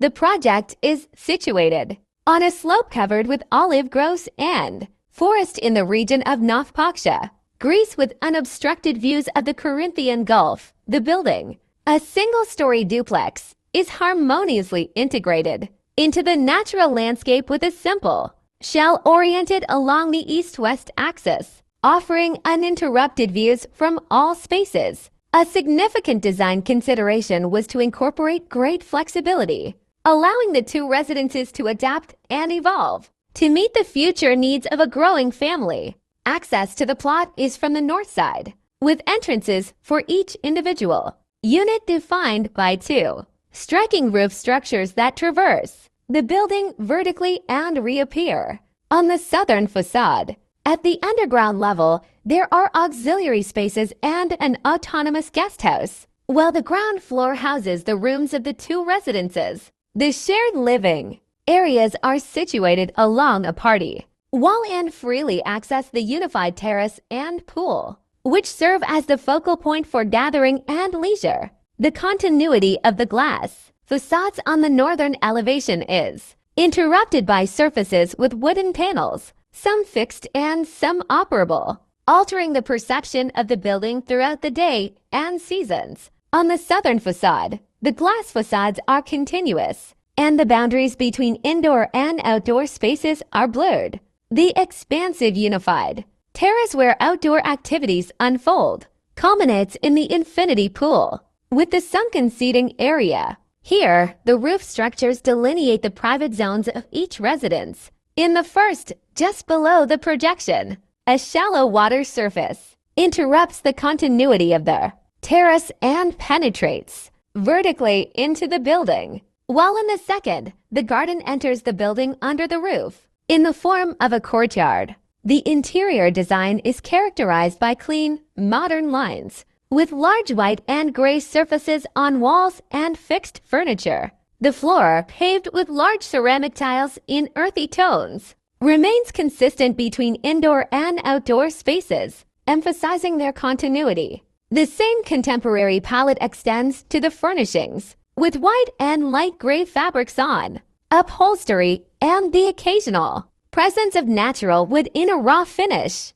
The project is situated on a slope covered with olive groves and forest in the region of Nafpaktia, Greece, with unobstructed views of the Corinthian Gulf. The building, a single-story duplex, is harmoniously integrated into the natural landscape with a simple shell oriented along the east-west axis, offering uninterrupted views from all spaces. A significant design consideration was to incorporate great flexibility, allowing the two residences to adapt and evolve to meet the future needs of a growing family. Access to the plot is from the north side, with entrances for each individual unit defined by two striking roof structures that traverse the building vertically and reappear on the southern facade. At the underground level, there are auxiliary spaces and an autonomous guest house, while the ground floor houses the rooms of the two residences. The shared living areas are situated along a party wall and freely access the unified terrace and pool, which serve as the focal point for gathering and leisure. The continuity of the glass facades on the northern elevation is interrupted by surfaces with wooden panels, some fixed and some operable, altering the perception of the building throughout the day and seasons. On the southern facade, the glass facades are continuous, and the boundaries between indoor and outdoor spaces are blurred. The expansive unified terrace where outdoor activities unfold culminates in the infinity pool, with the sunken seating area. Here, the roof structures delineate the private zones of each residence. In the first, just below the projection, a shallow water surface interrupts the continuity of the terrace and penetrates vertically into the building, while in the second, the garden enters the building under the roof in the form of a courtyard. The interior design is characterized by clean, modern lines, with large white and gray surfaces on walls and fixed furniture. The floor, paved with large ceramic tiles in earthy tones, remains consistent between indoor and outdoor spaces, emphasizing their continuity. The same contemporary palette extends to the furnishings, with white and light gray fabrics on upholstery and the occasional presence of natural wood in a raw finish.